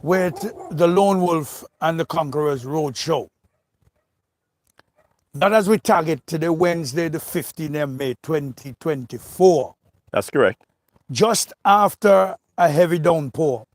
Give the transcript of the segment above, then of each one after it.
with the Lone Wolf and the Conquerors Road Show. That as we target today, Wednesday, the 15th of May, 2024. That's correct. Just after a heavy downpour.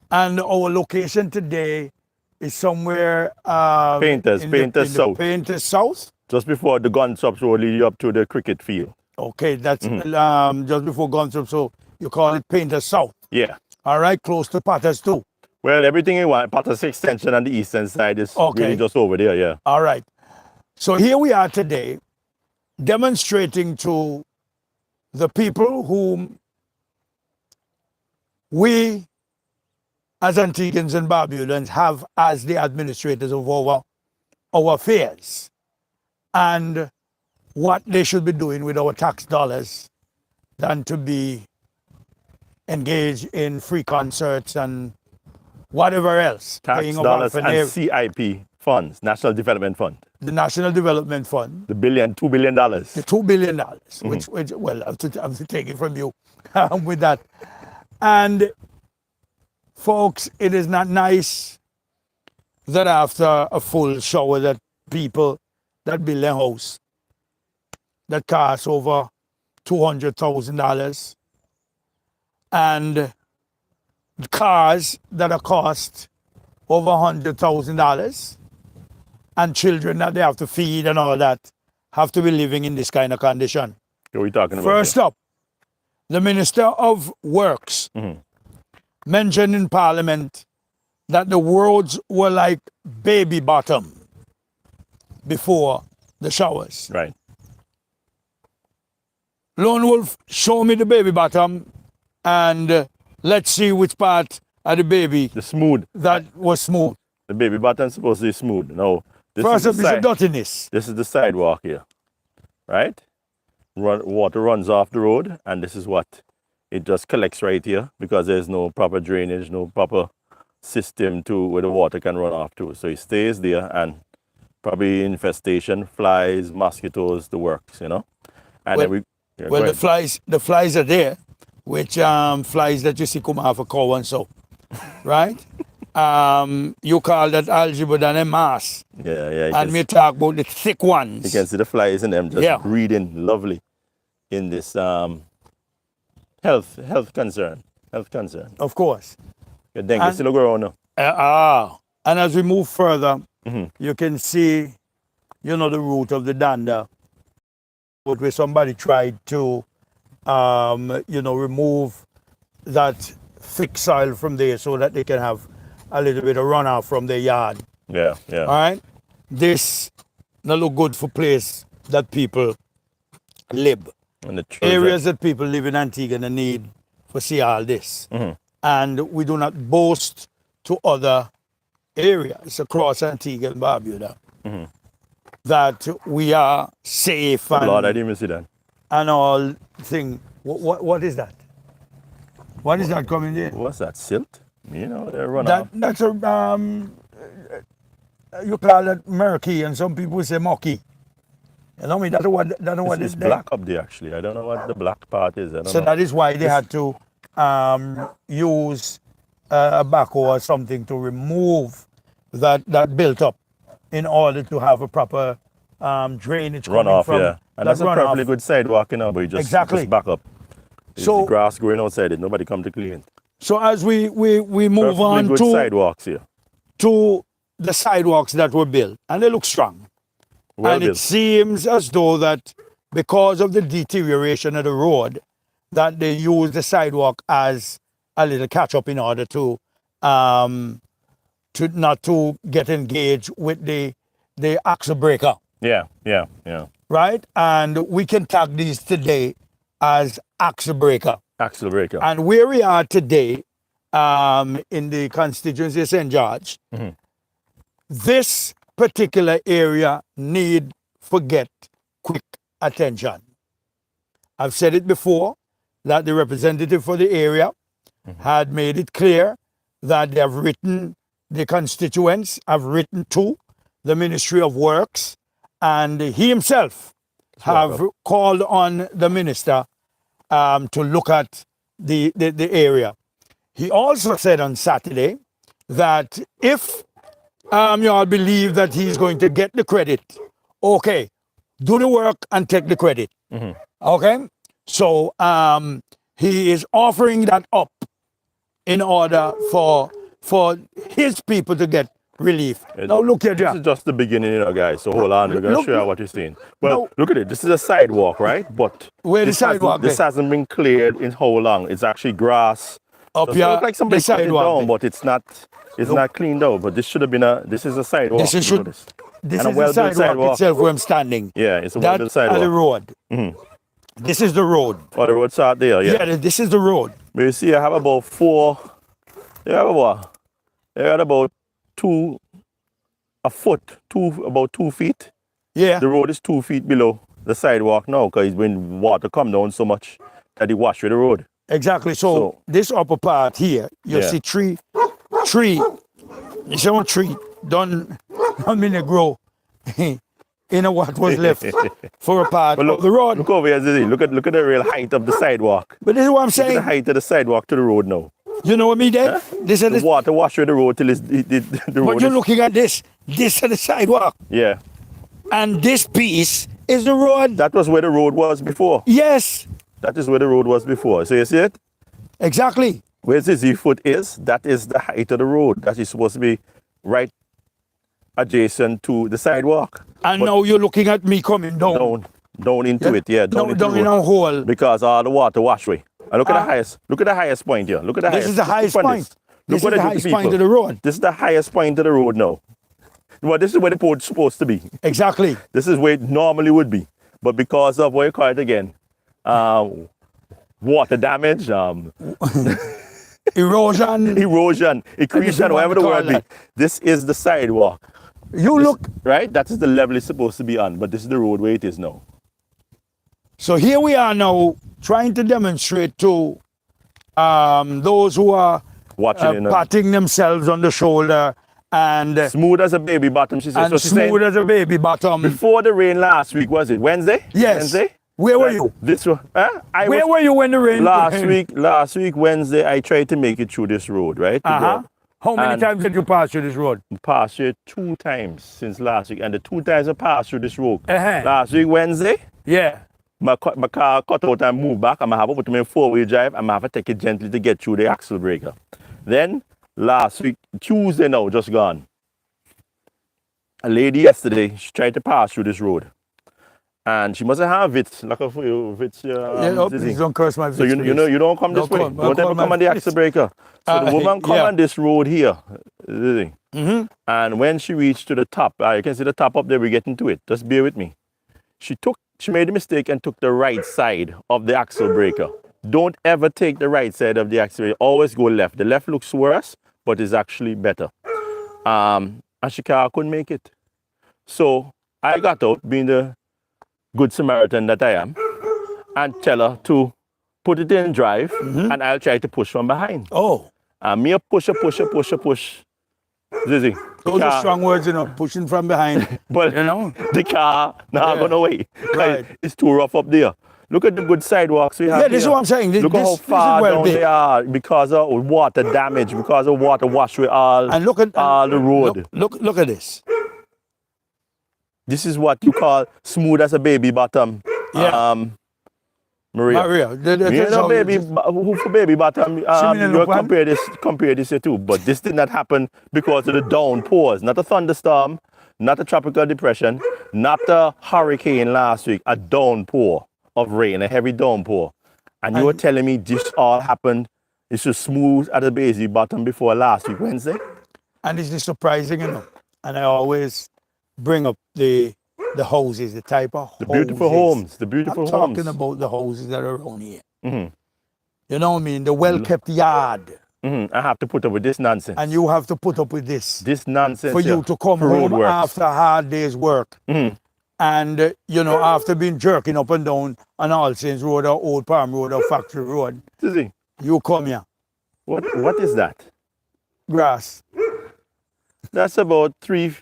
And our location today is somewhere Paynters, Paynters South. Paynters South. Just before the Gunthropes road lead you up to the cricket field. Okay, that's just before Gunthropes, so you call it Paynters South. Yeah. All right, close to Potters too. Well, everything you want, Potters extension on the eastern side is really just over there, yeah. All right. So here we are today demonstrating to the people whom we as Antiguans and Barbudans have as the administrators of our affairs and what they should be doing with our tax dollars than to be engaged in free concerts and whatever else. Tax dollars and CIP funds, National Development Fund. The National Development Fund. The $2 billion. The $2 billion, which well, I have to take it from you with that. And folks, it is not nice that after a full shower that people that build a house that costs over $200,000 and cars that are cost over $100,000 and children that they have to feed and all that have to be living in this kind of condition. What are we talking about? First up, the Minister of Works mentioned in Parliament that the roads were like baby bottom before the showers. Right. Lone Wolf, show me the baby bottom and let's see which part of the baby the smooth that was smooth. The baby bottom's supposed to be smooth. No. First up is the dirtiness. This is the sidewalk here. Right? Water runs off the road and this is what it just collects right here because there's no proper drainage, no proper system to where the water can run off to. So it stays there and probably infestation, flies, mosquitoes, the works, you know. And well, then the flies are there, which flies that you see come off a cow and so, right? You call that algebra than a mass. Yeah. And me talk about the thick ones. You can see the flies in them just breeding lovely in this health concern. Of course. Your dengue still go on now. And as we move further, you can see, the root of the dander, where somebody tried to, remove that thick soil from there so that they can have a little bit of runoff from their yard. Yeah. All right? This not look good for place that people live. And areas that people live in Antigua and need for see all this. And we do not boast to other areas across Antigua and Barbuda that we are safe and, Lord, I didn't see that. And all thing. What is that? What is that coming in? What's that? Silt? They run off. That's a you call it murky and some people say mucky. You know me, that's what it's black up there actually. I don't know what the black part is. So that is why they had to use a backhoe or something to remove that built up in order to have a proper drainage runoff. From yeah, and that's a perfectly good sidewalk, but you just back up. So the grass growing outside it, nobody come to clean it. So as we move on good to sidewalks here, to the sidewalks that were built, and they look strong. Well and built. It seems as though that because of the deterioration of the road, that they use the sidewalk as a little catch up in order to not to get engaged with the axle breaker. Yeah. Right? And we can tag these today as axle breaker. Axle breaker. And where we are today in the constituency of St. George, this particular area need get quick attention. I've said it before that the representative for the area had made it clear that they have written, the constituents have written to the Ministry of Works, and he himself have called on the minister to look at the area. He also said on Saturday that if y'all believe that he's going to get the credit, okay, do the work and take the credit. Okay? So he is offering that up in order for his people to get relief. Now look here, This Jack. is just the beginning, guys. So hold on, we're going to Look- show you what you're seeing. Well, no. look at it. This is a sidewalk, right? But Where the this hasn't- sidewalk This there? hasn't been cleared in how long? It's actually grass. Up Doesn't here, look like somebody the cut it sidewalk down, there. but it's not. It's not cleaned out. But this should have been this is a sidewalk. This is, Look should, at this. this And a is the well-built sidewalk itself where I'm standing. Yeah, it's a That well-built is sidewalk. the road. This is the road. Oh, the road's out there, yeah. Yeah, this is the road. But you see, I have about about 2 about 2 feet. Yeah. The road is 2 feet below the sidewalk now because when water come down so much that it wash with the road. Exactly. So this upper part here, you Yeah. see tree. You see one tree done 1 minute grow. You know what was left for a part But look, of the road. look over here, Zizi. Look at the real height of the sidewalk. But this is what I'm Look at the saying. height of the sidewalk to the road now. You know what I mean, Dave? This is The this, water wash with the road till the road. but you're is- looking at this. This is the sidewalk. Yeah, And this piece is the road. that was where the road was before. Yes, That is where the road was before. So you see it? exactly. Where Zizi foot is, that is the height of the road. That is supposed to be right adjacent to the sidewalk. And But now you're looking at me coming down. down into it, yeah. Down, into down the in road. a hole. Because all the water wash away. And look at the highest. Look at the highest point here. Look at the This highest. is the highest look at point. This, This is what the they do to highest point people. of the road. This is the highest point of the road now. Well, this is where the road's supposed to be. Exactly. This is where it normally would be. But because of what you call it again, water damage, Erosion. erosion, accretion, whatever the word be. that. This is the sidewalk. You look. Right? That is the level it's supposed to be on. But this is the road where it is now. So here we are now trying to demonstrate to those who are Watching in a patting themselves on the shoulder and smooth as a baby bottom, she said. and So she's saying, smooth as a baby bottom. before the rain last week, was it Wednesday? Yes. Wednesday? Where were Right. you? This one. Where were you when the rain last week, Wednesday, I tried to make it through this road, right? to Uh-huh. go. How many And- times did you pass through this road? Passed here 2 times since last week, and the 2 times I passed through this road. Uh-huh. Last week, Wednesday, Yeah. my car cut out and moved back. I'm gonna have to put them in 4-wheel drive. I'm gonna have to take it gently to get through the axle breaker. Then last week, Tuesday now, just gone. A lady yesterday, she tried to pass through this road. And she must have it, like for you, Vits. Please don't curse my So you know you don't come this Don't way. come. Don't ever Don't come come on the my axle breaker. So the woman come yeah. on this road here. And when she reached to the top, you can see the top up there, we're getting to it. Just bear with me. She made a mistake and took the right side of the axle breaker. Don't ever take the right side of the axle breaker. Always go left. The left looks worse, but is actually better. And she couldn't make it. So I got out, being the good Samaritan that I am, and tell her to put it in drive, and I'll try to push from behind. Oh, And me a push. Zizi. those are strong words, you know, pushing from behind. But You know? the car not Yeah. going away. Right. It's too rough up there. Look at the good sidewalks we have Yeah, this is here. what I'm saying. Look at This how is far well down built. they are because of water damage, because of water wash with all, And look at all the road. Look at this. This is what you call smooth as a baby bottom. Yeah. Maria. Maria, You know, baby, who for baby bottom, mean you look one? compare this here too. But this did not happen because of the downpours, not a thunderstorm, not a tropical depression, not a hurricane last week, a downpour of rain, a heavy downpour. And you were telling me this all happened, it's just smooth at the baby bottom before last week, Wednesday? And this is surprising, you know. And I always bring up the houses, the type of The beautiful homes, the beautiful I'm homes. talking about the houses that are around here. Mhm. You know what I mean? The well-kept yard. I have to put up with this nonsense. And you have to put up with this This nonsense for you here, to come for road home works. after a hard day's work. And, you know, after being jerking up and down on All Saints Road or Old Palm Road or Factory Road, Susie, you come here. what is that? Grass. That's about 3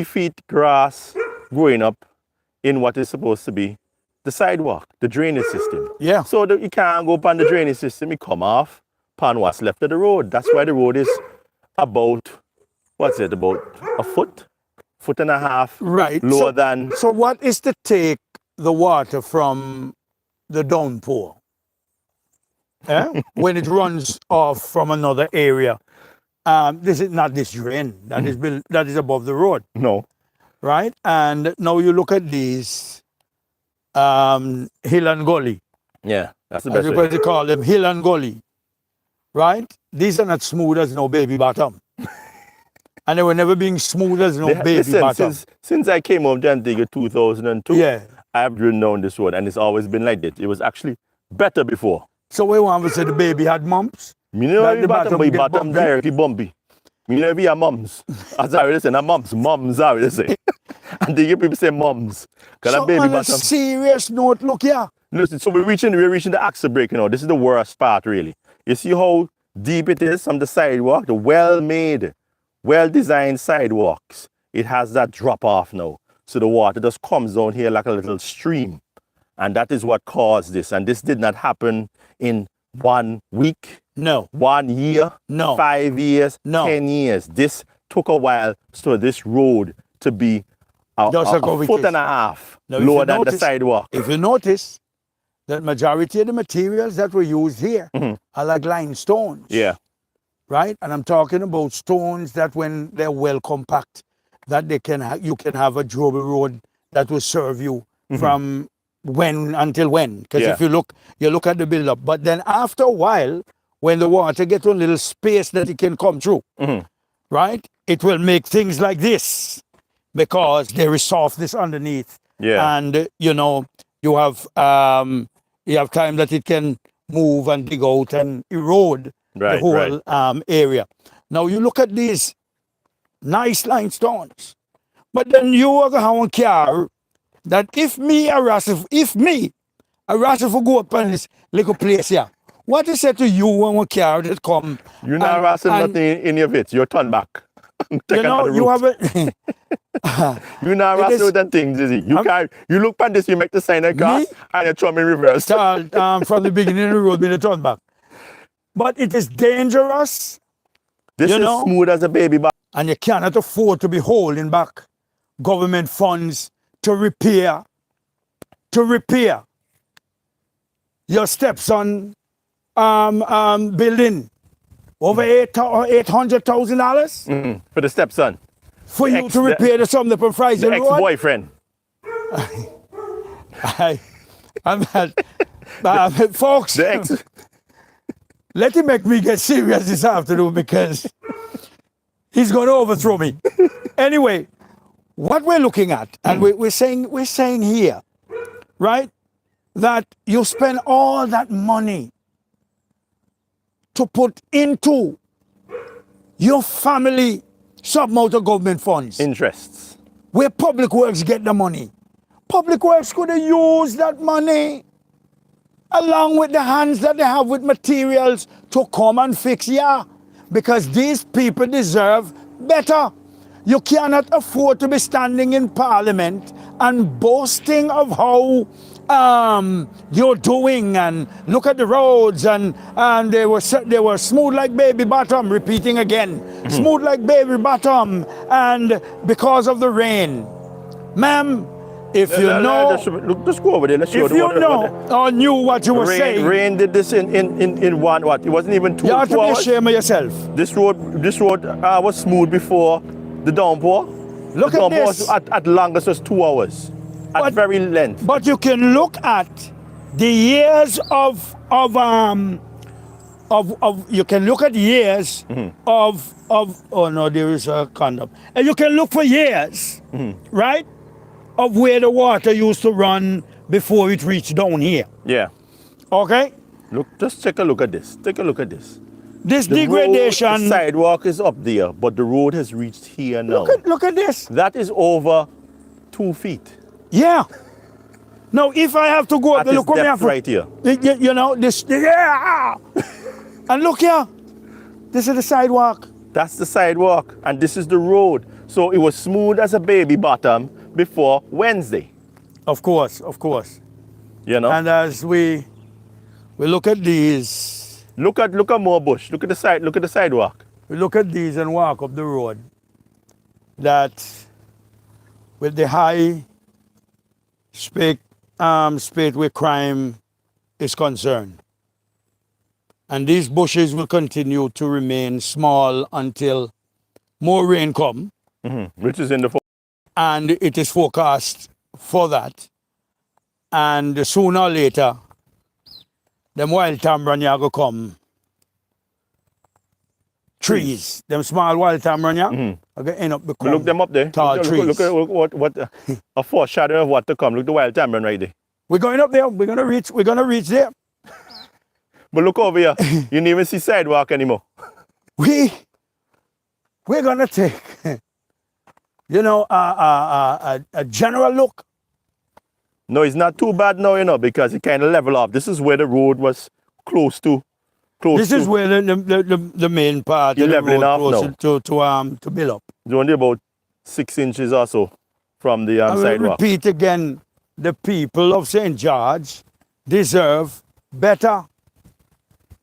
feet grass growing up in what is supposed to be the sidewalk, the drainage system. Yeah. So that you can't go upon the drainage system, you come off upon what's left of the road. That's why the road is about what's it, about a foot and a half Right. lower than. So what is to take the water from the downpour? When it runs off from another area. This is not this drain that is above the road, No. right? And now you look at these hill and gully, Yeah, that's the as best you way. probably call them, hill and gully, right? These are not smooth as no baby bottom. And they were never being smooth as no baby Listen, bottom. since I came home to Antigua 2002, Yeah. I've driven down this road and it's always been like this. It was actually better before. So we want to say the baby had mumps. Me know That the the bottom, bottom but get bottom bumpy. directly bumpy. Me know be a mums. As I already say, not mums I already say. And they hear people say mums. Cause So that baby on a bottom. serious note, look here. Listen, so we're reaching the axle break, you know. This is the worst part, really. You see how deep it is from the sidewalk, the well-made, well-designed sidewalks. It has that drop off now. So the water just comes down here like a little stream. And that is what caused this. And this did not happen in 1 week, No. 1 year, No. 5 years, No. 10 years. This took a while for this road to be Just like how a it foot is. and a half Now, if you lower than the notice- sidewalk. If you notice, that majority of the materials that were used here are like limestones. Yeah, Right? And I'm talking about stones that when they're well compact, that they can you can have a durable road that will serve you from when until when. Because Yeah. if you look at the build up. But then after a while, when the water gets a little space that it can come through, right? It will make things like this because there is softness underneath. yeah. And you have time that it can move and dig out and erode the Right, whole area. Now you look at these nice limestones, but then you are going to care that if me a Russell go up on this little place here, what is it to you when we care that come? You're not harassing nothing in your bits. You're turn back. You know, you have a You're not It harassing is- with them things, is it? You look at this, you make the sign of car, Me? and you throw me in reverse. start from the beginning of the road, me the turn back. But it is dangerous, This you is know? smooth as a baby back. and you cannot afford to be holding back government funds to repair your stepson building over $800,000 For the stepson. for you Ex- to repair the something from Friday The Road. ex-boyfriend. I'm not, folks. The ex. Let him make me get serious this afternoon because he's going to overthrow me. Anyway, what we're looking at, and we're saying here, right, that you spend all that money to put into your family sub-motor government funds, Interests. where Public Works get the money. Public Works could have used that money along with the hands that they have with materials to come and fix, because these people deserve better. You cannot afford to be standing in Parliament and boasting of how you're doing, and look at the roads, and they were smooth like baby bottom, repeating again, smooth like baby bottom, and because of the rain. Ma'am, if you know, Just go over there. Let's show if the you water. know or knew what you were saying, Rain did this in one, what? It wasn't even two you have to be hours. ashamed of yourself. This road was smooth before the downpour. Look The at downpour this. was at longest was 2 hours. At But- very length. But you can look at the years of you can look at years of oh no, there is a condom. And you can look for years, right? Of where the water used to run before it reached down here. Yeah. Okay? Look, just take a look at this. Take a look at this. This The degradation. road, the sidewalk is up there, but the road has reached here now. Look at this. That is over 2 feet. Yeah. Now, if I have to go up At there, this look what me depth have to, right here. You know, this, yeah. And look here. This is the sidewalk. That's the sidewalk, and this is the road. So it was smooth as a baby bottom before Wednesday. Of course, of course. You know. And as we look at these, Look at more bush. Look at the sidewalk. we look at these and walk up the road, that with the high spate where crime is concerned, and these bushes will continue to remain small until more rain come, Which is in the and it is forecast for that. And sooner or later, them wild tamranya go come. Trees, them small wild tamranya, are going to end up become look them up there. tall Look, trees. look what a foreshadow of what to come. Look the wild tamarind right there. We're going up there. We're gonna reach there. But look over here. You didn't even see sidewalk anymore. We're gonna take, you know, a general look. No, it's not too bad now, you know, because it kind of level off. This is where the road was close to. This is where the main part of the leveling road off close to build up. It's only about 6 inches or so from the I will sidewalk. repeat again, the people of St. George deserve better.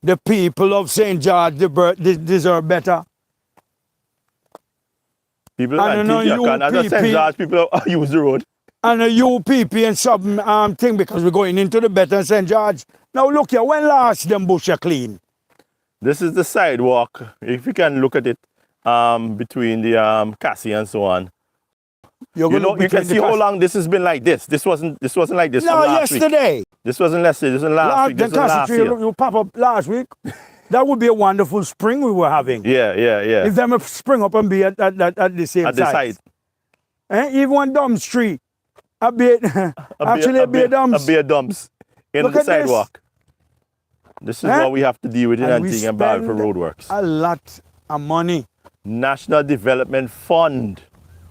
The people of St. George deserve better. People I and don't know, as St. George people use the road. And a UPP and some thing because we're going into the better St. George. Now look here, when last them bush are clean? This is the sidewalk. If you can look at it between the Cassie and so on. You can see how long this has been like this. This wasn't like this. No, from last yesterday. Week. This wasn't yesterday. This was last week. This was last year. You pop up last week. That would be a wonderful spring we were having. Yeah. If them spring up and be at the same At the site. Even one dumps tree. A beer dumps. A beer dumps in Look the at this. sidewalk. This is what we have to deal with in Antigua and Barbuda for roadworks. A lot of money. National Development Fund.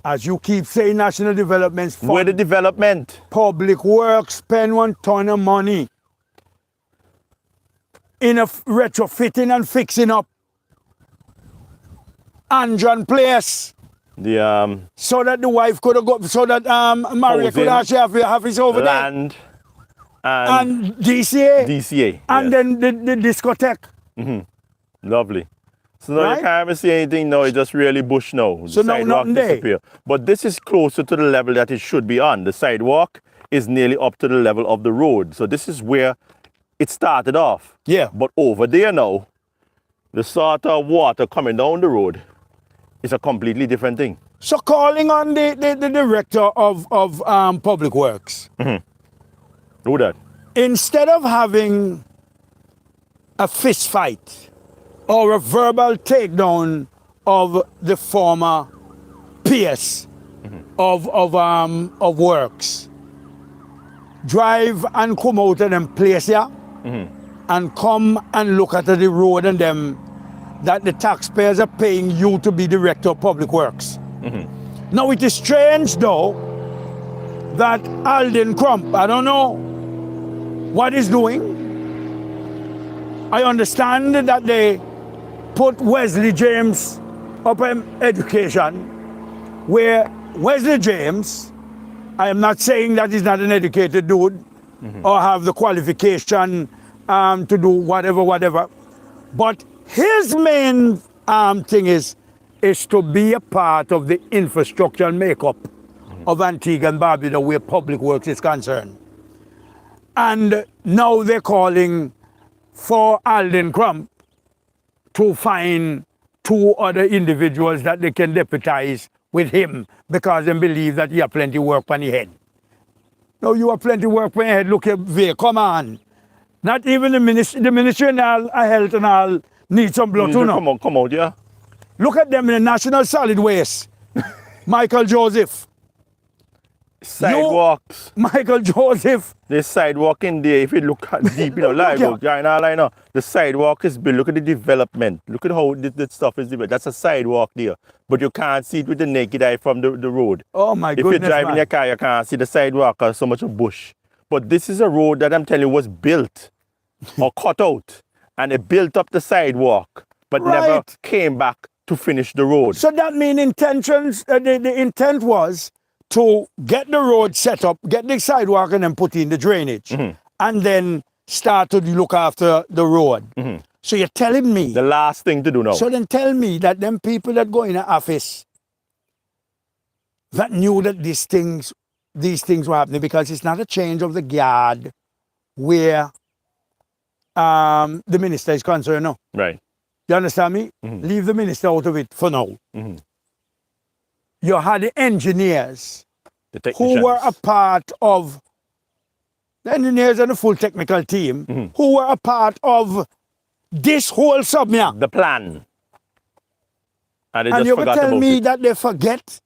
As you keep saying, National Development Fund. Where the development? Public Works spend 1 ton of money in a retrofitting and fixing up Andron Place. So that the wife could have got, so that Maria could actually have his over land there. And DCA. DCA. And yes. then the discotheque. Lovely. So now you can't even see anything now, it's just really bush now. The so now sidewalk nothing disappear. But this is closer to the level that it should be on. The sidewalk is nearly up to the level of the road. So this is where it started off. Yeah. But over there now, the sort of water coming down the road is a completely different thing. So calling on the director of Public Works. Do that. Instead of having a fist fight or a verbal takedown of the former PS of Works, drive and come out of them place here and come and look at the road and them that the taxpayers are paying you to be director of Public Works. Now it is strange though that Alden Crump, I don't know what he's doing. I understand that they put Wesley James up in education, where Wesley James, I am not saying that he's not an educated dude or have the qualification to do whatever, but his main thing is to be a part of the infrastructure and makeup of Antigua and Barbuda where Public Works is concerned. And now they're calling for Alden Crump to find 2 other individuals that they can deputize with him because they believe that he have plenty work on his head. No, you have plenty work on your head. Look at Vere, come on. Not even the Ministry of Health and all need some blood too. Come out, yeah. Look at them in the National Solid Waste. Michael Joseph. Sidewalks. Michael Joseph. There's sidewalk in there. If you look at deep, the sidewalk is built. Look at the development. Look at how the stuff is developed. That's a sidewalk there. But you can't see it with the naked eye from the road. Oh my goodness. If you're driving your car, you can't see the sidewalk or so much of bush. But this is a road that I'm telling you was built or cut out. And they built up the sidewalk, but never came back to finish the road. So that means intentions, the intent was to get the road set up, get the sidewalk and then put in the drainage. And then start to look after the road. So you're telling me. The last thing to do now. So then tell me that them people that go in the office that knew that these things were happening, because it's not a change of the guard where the minister is concerned. No. Right. You understand me? Leave the minister out of it for now. You had the engineers The who were a technicians. part of the engineers and the full technical team who were a part of this whole submia. The plan. And they And just you can forgot tell about me it. that they forget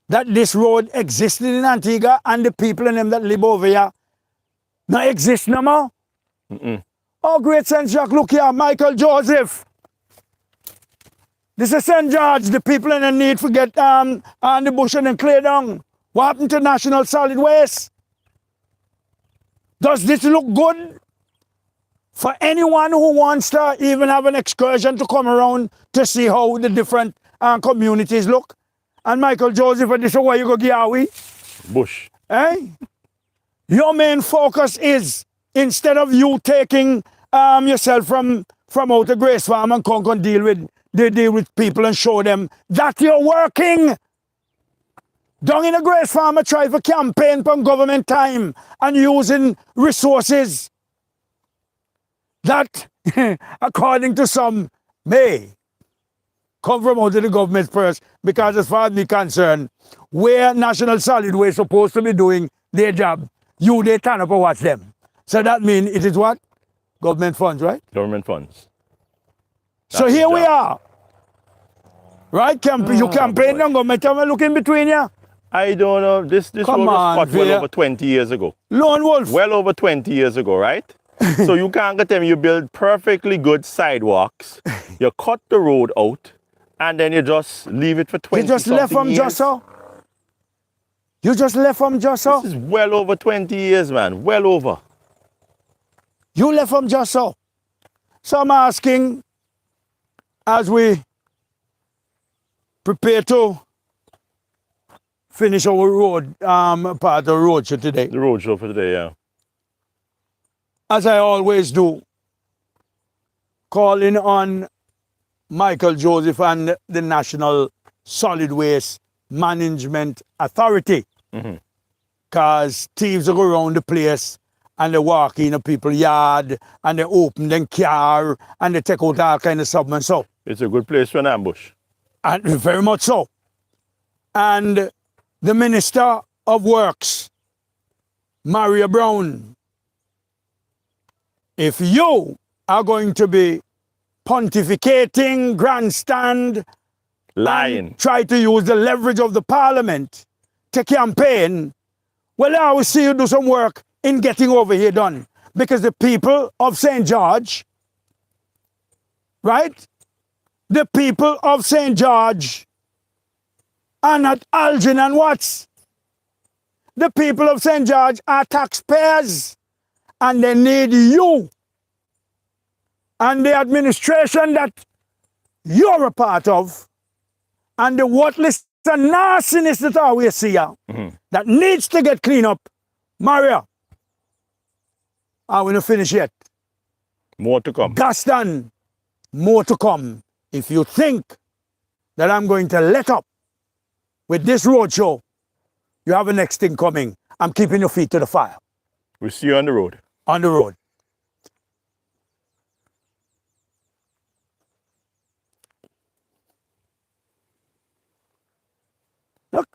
that this road existed in Antigua and the people in them that live over here not exist no more? Oh, great St. Jacques, look here, Michael Joseph. This is St. George, the people in the need forget and the bush and then clear down. What happened to National Solid Waste? Does this look good for anyone who wants to even have an excursion to come around to see how the different communities look? And Michael Joseph, and this is where you go get we? Bush. Eh? Your main focus is, instead of you taking yourself from out of Grace Farm and come and deal with people and show them that you're working. Down in a Grace Farm, I try for campaign from government time and using resources that, according to some, may come from out of the government first, because as far as me concerned, where National Solid Waste supposed to be doing their job, they turn up and watch them. So that means it is what? Government funds, right? Government funds. So That's here the we job. are. Right? You campaign boy. down government and we look in between you. I don't know. This Come road was on, cut well Vere. over 20 years ago. Lone Wolf. Well over 20 years ago, right? So you can't get them. You build perfectly good sidewalks. You cut the road out, and then you just leave it for 20 you just left from years. just so? You just left from just so? This is well over 20 years, man. Well over. You left from just so. So I'm asking, as we prepare to finish our road, part of the road show today, The road show for today, yeah. as I always do, calling on Michael Joseph and the National Solid Waste Management Authority, because thieves go around the place and they walk in a people's yard and they open their car and they take out all kind of stuff and so. It's a good place for an ambush. And very much so. And the Minister of Works, Browne, if you are going to be pontificating, grandstand, Lying. and try to use the leverage of the parliament to campaign, well, I will see you do some work in getting over here done. Because the people of St. George, right? The people of St. George are not Algin and Watts. The people of St. George are taxpayers, and they need you and the administration that you're a part of, and the worthless and nastiness that always see here, that needs to get cleaned up. Maria, I will not finish yet. More to come. Gaston, more to come. If you think that I'm going to let up with this roadshow, you have a next thing coming. I'm keeping your feet to the fire. We'll see you on the road. On the road. Look.